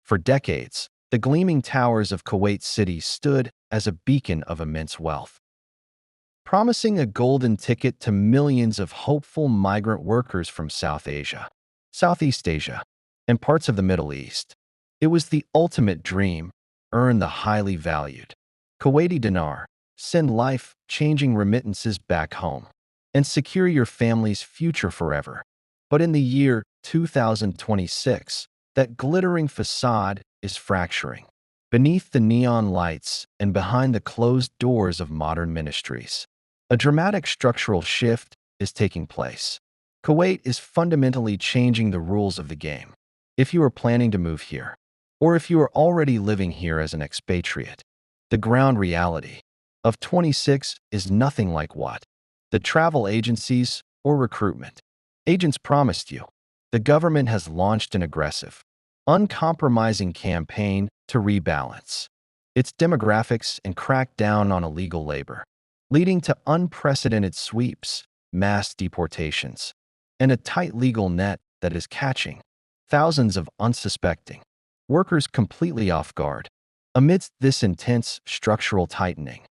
For decades, the gleaming towers of Kuwait City stood as a beacon of immense wealth, promising a golden ticket to millions of hopeful migrant workers from South Asia, Southeast Asia, and parts of the Middle East. It was the ultimate dream: earn the highly valued Kuwaiti dinar, send life-changing remittances back home, and secure your family's future forever. But in the year 2026, that glittering facade is fracturing. Beneath the neon lights and behind the closed doors of modern ministries, a dramatic structural shift is taking place. Kuwait is fundamentally changing the rules of the game. If you are planning to move here, or if you are already living here as an expatriate, the ground reality of 26 is nothing like what the travel agencies or recruitment agents promised you. The government has launched an aggressive, uncompromising campaign to rebalance its demographics and crack down on illegal labor, leading to unprecedented sweeps, mass deportations, and a tight legal net that is catching thousands of unsuspecting workers completely off guard. Amidst this intense structural tightening,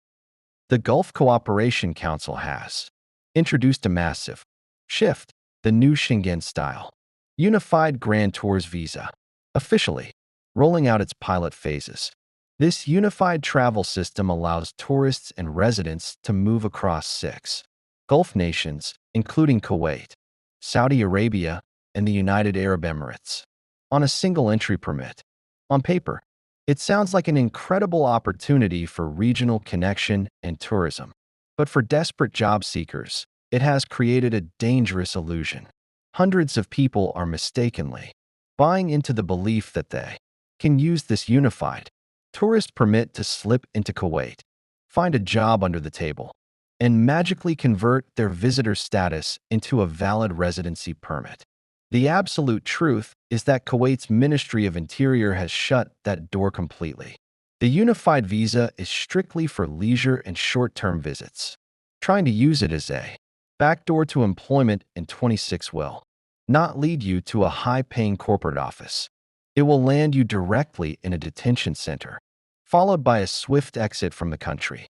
the Gulf Cooperation Council has introduced a massive shift: the new Schengen-style Unified Grand Tours Visa, officially rolling out its pilot phases. This unified travel system allows tourists and residents to move across 6 Gulf nations, including Kuwait, Saudi Arabia, and the United Arab Emirates, on a single entry permit. On paper, it sounds like an incredible opportunity for regional connection and tourism. But for desperate job seekers, it has created a dangerous illusion. Hundreds of people are mistakenly buying into the belief that they can use this unified tourist permit to slip into Kuwait, find a job under the table, and magically convert their visitor status into a valid residency permit. The absolute truth is that Kuwait's Ministry of Interior has shut that door completely. The Unified Visa is strictly for leisure and short-term visits. Trying to use it as a backdoor to employment in 26 will not lead you to a high-paying corporate office. It will land you directly in a detention center, followed by a swift exit from the country.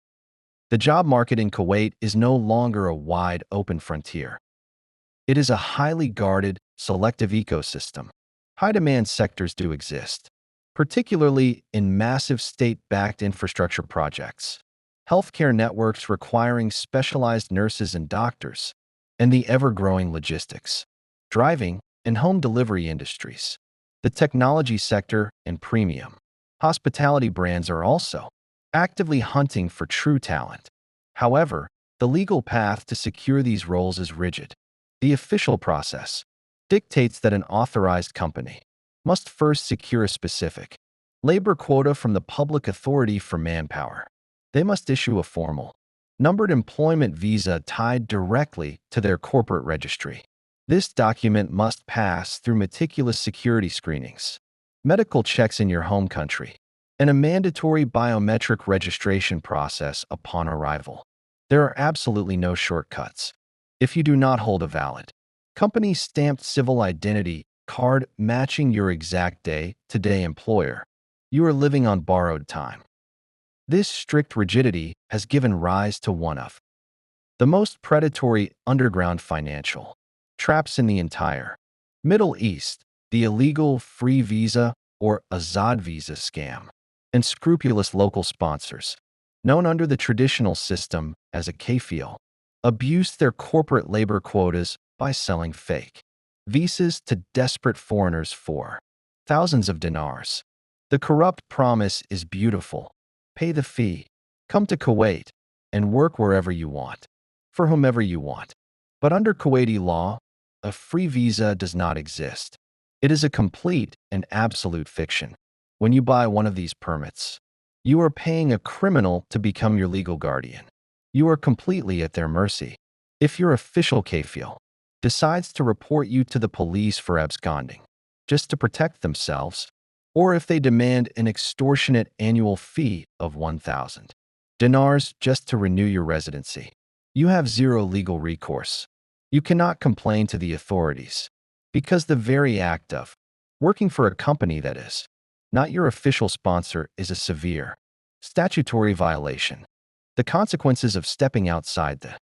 The job market in Kuwait is no longer a wide, open frontier. It is a highly guarded, selective ecosystem. High-demand sectors do exist, particularly in massive state-backed infrastructure projects, healthcare networks requiring specialized nurses and doctors, and the ever-growing logistics, driving, and home delivery industries. The technology sector and premium hospitality brands are also actively hunting for true talent. However, the legal path to secure these roles is rigid. The official process dictates that an authorized company must first secure a specific labor quota from the Public Authority for Manpower. They must issue a formal, numbered employment visa tied directly to their corporate registry. This document must pass through meticulous security screenings, medical checks in your home country, and a mandatory biometric registration process upon arrival. There are absolutely no shortcuts. If you do not hold a valid, company-stamped civil identity card matching your exact day-to-day employer, you are living on borrowed time. This strict rigidity has given rise to one of the most predatory underground financial traps in the entire Middle East: the illegal free visa or Azad visa scam. And scrupulous local sponsors, known under the traditional system as a kafil, abuse their corporate labor quotas by selling fake visas to desperate foreigners for thousands of dinars. The corrupt promise is beautiful: pay the fee, come to Kuwait, and work wherever you want, for whomever you want. But under Kuwaiti law, a free visa does not exist. It is a complete and absolute fiction. When you buy one of these permits, you are paying a criminal to become your legal guardian. You are completely at their mercy. If your official kafil decides to report you to the police for absconding, just to protect themselves, or if they demand an extortionate annual fee of 1,000 dinars just to renew your residency, you have zero legal recourse. You cannot complain to the authorities, because the very act of working for a company that is not your official sponsor, is a severe statutory violation. The consequences of stepping outside the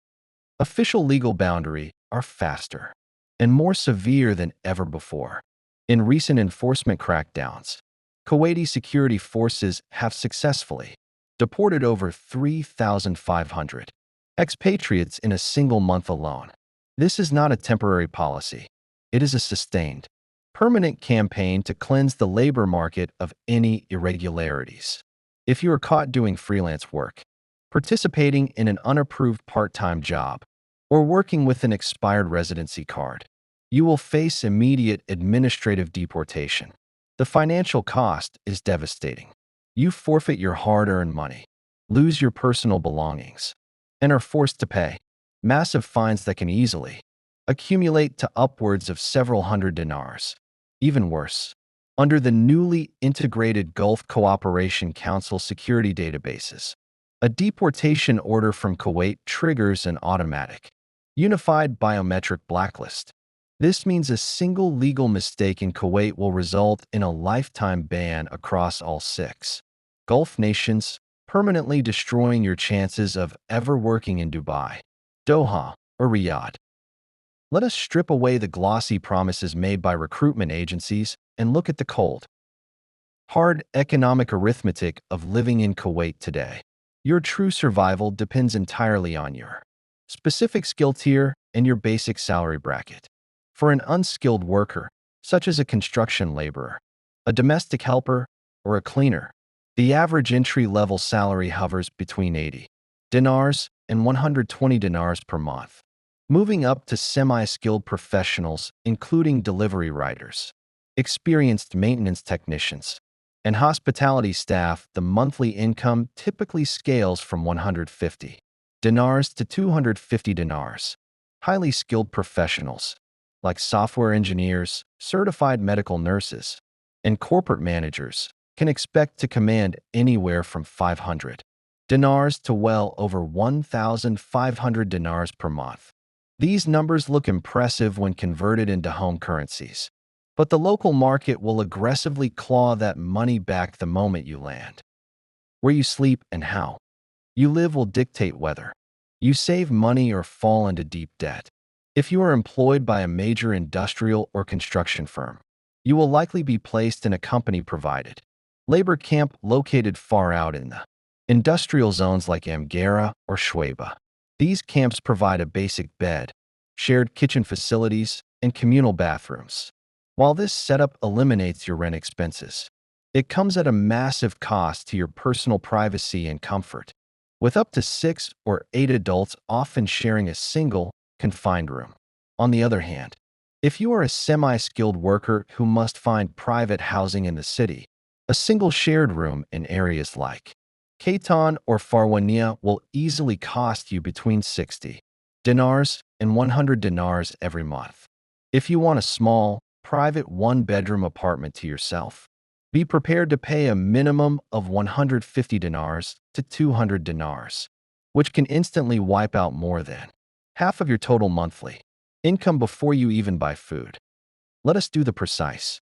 official legal boundary are faster and more severe than ever before. In recent enforcement crackdowns, Kuwaiti security forces have successfully deported over 3,500 expatriates in a single month alone. This is not a temporary policy. It is a sustained, permanent campaign to cleanse the labor market of any irregularities. If you are caught doing freelance work, participating in an unapproved part-time job, or working with an expired residency card, you will face immediate administrative deportation. The financial cost is devastating. You forfeit your hard-earned money, lose your personal belongings, and are forced to pay massive fines that can easily accumulate to upwards of several hundred dinars. Even worse, under the newly integrated Gulf Cooperation Council security databases, a deportation order from Kuwait triggers an automatic, unified biometric blacklist. This means a single legal mistake in Kuwait will result in a lifetime ban across all 6 Gulf nations, permanently destroying your chances of ever working in Dubai, Doha, or Riyadh. Let us strip away the glossy promises made by recruitment agencies and look at the cold, hard economic arithmetic of living in Kuwait today. Your true survival depends entirely on your specific skill tier and your basic salary bracket. For an unskilled worker, such as a construction laborer, a domestic helper, or a cleaner, the average entry-level salary hovers between 80 dinars and 120 dinars per month. Moving up to semi-skilled professionals, including delivery riders, experienced maintenance technicians, and hospitality staff, the monthly income typically scales from 150 dinars to 250 dinars. Highly skilled professionals, like software engineers, certified medical nurses, and corporate managers, can expect to command anywhere from 500 dinars to well over 1,500 dinars per month. These numbers look impressive when converted into home currencies, but the local market will aggressively claw that money back the moment you land. Where you sleep and how you live will dictate whether you save money or fall into deep debt. If you are employed by a major industrial or construction firm, you will likely be placed in a company-provided labor camp located far out in the industrial zones like Amgara or Shuaiba. These camps provide a basic bed, shared kitchen facilities, and communal bathrooms. While this setup eliminates your rent expenses, it comes at a massive cost to your personal privacy and comfort, with up to 6 or 8 adults often sharing a single, confined room. On the other hand, if you are a semi-skilled worker who must find private housing in the city, a single shared room in areas like Kaitan or Farwania will easily cost you between 60 dinars and 100 dinars every month. If you want a small, private one-bedroom apartment to yourself, be prepared to pay a minimum of 150 dinars to 200 dinars, which can instantly wipe out more than half of your total monthly income before you even buy food. Let us do the precise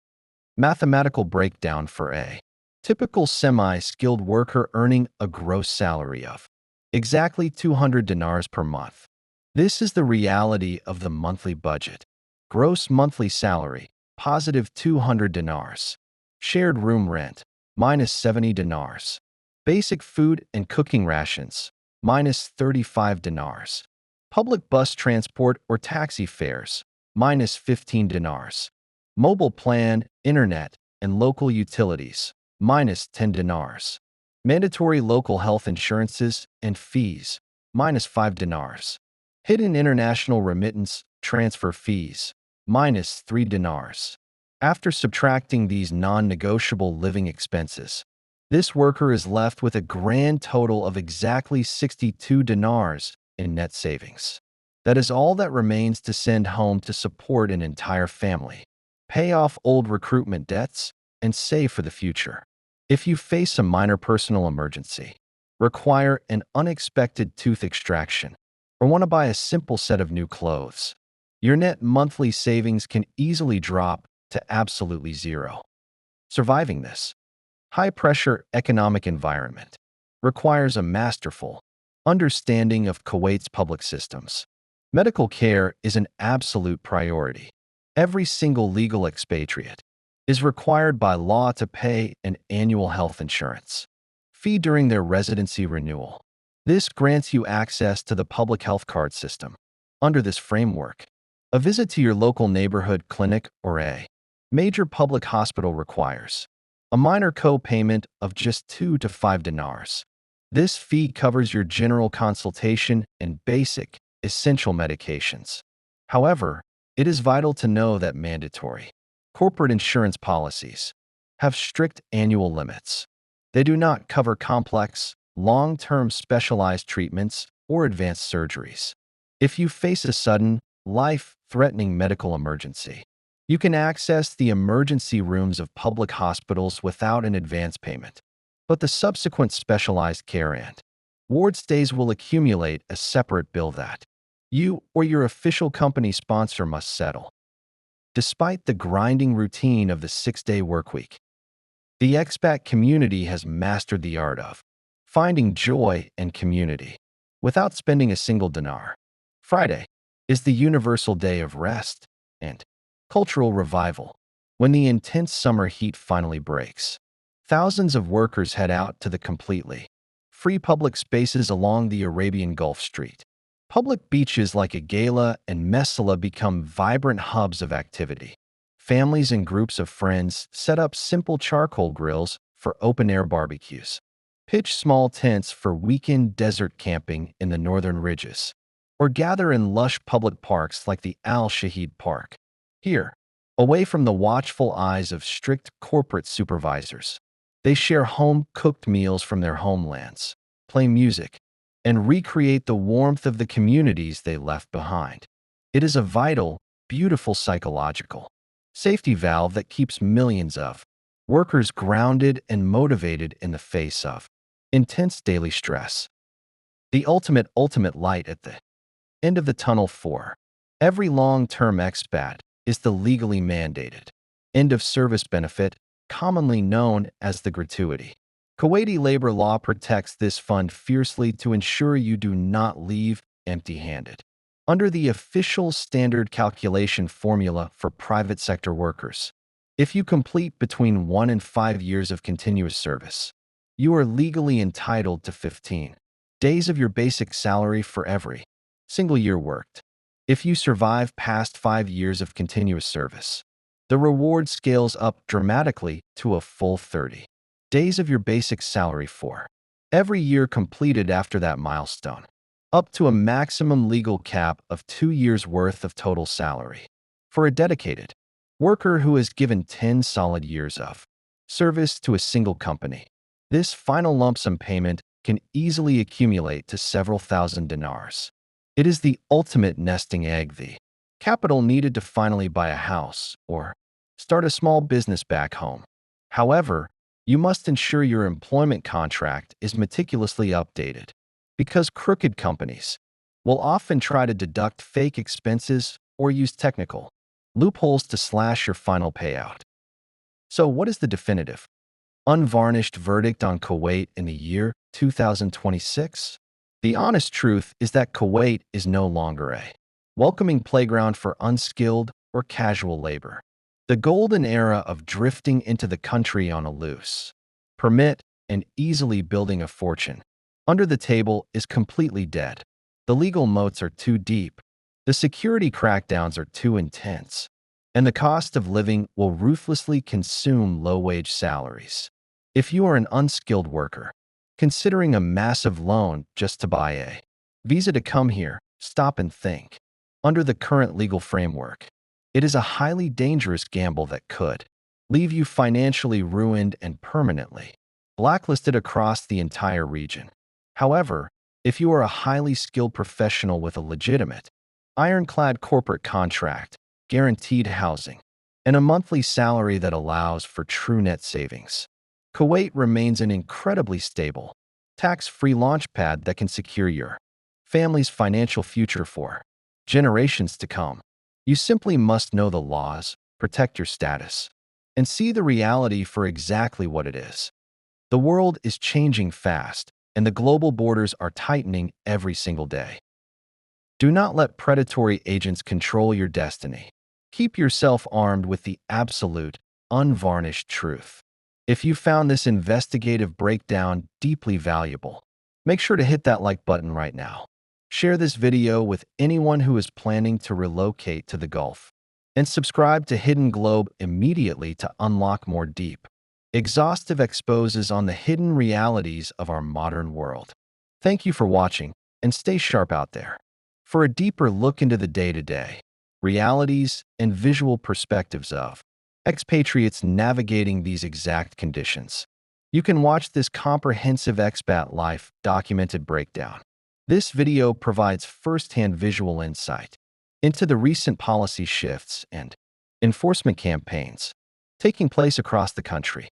mathematical breakdown for a typical semi-skilled worker earning a gross salary of exactly 200 dinars per month. This is the reality of the monthly budget. Gross monthly salary, positive 200 dinars. Shared room rent, minus 70 dinars. Basic food and cooking rations, minus 35 dinars. Public bus transport or taxi fares, minus 15 dinars. Mobile plan, internet, and local utilities, minus 10 dinars. Mandatory local health insurances and fees, minus 5 dinars. Hidden international remittance transfer fees, minus 3 dinars. After subtracting these non-negotiable living expenses, this worker is left with a grand total of exactly 62 dinars in net savings. That is all that remains to send home to support an entire family, pay off old recruitment debts, and save for the future. If you face a minor personal emergency, require an unexpected tooth extraction, or want to buy a simple set of new clothes, your net monthly savings can easily drop to absolutely zero. Surviving this high-pressure economic environment requires a masterful understanding of Kuwait's public systems. Medical care is an absolute priority. Every single legal expatriate is required by law to pay an annual health insurance fee during their residency renewal. This grants you access to the public health card system. Under this framework, a visit to your local neighborhood clinic or a major public hospital requires a minor co-payment of just 2 to 5 dinars. This fee covers your general consultation and basic, essential medications. However, it is vital to know that mandatory corporate insurance policies have strict annual limits. They do not cover complex, long-term specialized treatments or advanced surgeries. If you face a sudden, life-threatening medical emergency, you can access the emergency rooms of public hospitals without an advance payment, but the subsequent specialized care and ward stays will accumulate a separate bill that you or your official company sponsor must settle. Despite the grinding routine of the 6-day workweek, the expat community has mastered the art of finding joy and community without spending a single dinar. Friday is the universal day of rest and cultural revival. When the intense summer heat finally breaks, thousands of workers head out to the completely free public spaces along the Arabian Gulf Street. Public beaches like Agala and Messala become vibrant hubs of activity. Families and groups of friends set up simple charcoal grills for open-air barbecues, pitch small tents for weekend desert camping in the northern ridges, or gather in lush public parks like the Al Shahid Park. Here, away from the watchful eyes of strict corporate supervisors, they share home-cooked meals from their homelands, play music, and recreate the warmth of the communities they left behind. It is a vital, beautiful psychological safety valve that keeps millions of workers grounded and motivated in the face of intense daily stress. The ultimate light at the end of the tunnel for every long-term expat is the legally mandated end-of-service benefit, commonly known as the gratuity. Kuwaiti labor law protects this fund fiercely to ensure you do not leave empty-handed. Under the official standard calculation formula for private sector workers, if you complete between 1 and 5 years of continuous service, you are legally entitled to 15 days of your basic salary for every single year worked. If you survive past 5 years of continuous service, the reward scales up dramatically to a full 30 days of your basic salary for every year completed after that milestone, up to a maximum legal cap of 2 years' worth of total salary. For a dedicated worker who has given 10 solid years of service to a single company, this final lump sum payment can easily accumulate to several thousand dinars. It is the ultimate nesting egg, the capital needed to finally buy a house or start a small business back home. However, you must ensure your employment contract is meticulously updated, because crooked companies will often try to deduct fake expenses or use technical loopholes to slash your final payout. So what is the definitive, unvarnished verdict on Kuwait in the year 2026? The honest truth is that Kuwait is no longer a welcoming playground for unskilled or casual labor. The golden era of drifting into the country on a loose permit and easily building a fortune under the table is completely dead. The legal moats are too deep, the security crackdowns are too intense, and the cost of living will ruthlessly consume low-wage salaries. If you are an unskilled worker, considering a massive loan just to buy a visa to come here, stop and think. Under the current legal framework, it is a highly dangerous gamble that could leave you financially ruined and permanently blacklisted across the entire region. However, if you are a highly skilled professional with a legitimate, ironclad corporate contract, guaranteed housing, and a monthly salary that allows for true net savings, Kuwait remains an incredibly stable, tax-free launchpad that can secure your family's financial future for generations to come. You simply must know the laws, protect your status, and see the reality for exactly what it is. The world is changing fast, and the global borders are tightening every single day. Do not let predatory agents control your destiny. Keep yourself armed with the absolute, unvarnished truth. If you found this investigative breakdown deeply valuable, make sure to hit that like button right now. Share this video with anyone who is planning to relocate to the Gulf. And subscribe to Hidden Globe immediately to unlock more deep, exhaustive exposes on the hidden realities of our modern world. Thank you for watching, and stay sharp out there. For a deeper look into the day-to-day realities and visual perspectives of expatriates navigating these exact conditions, you can watch this comprehensive expat life documented breakdown. This video provides first-hand visual insight into the recent policy shifts and enforcement campaigns taking place across the country.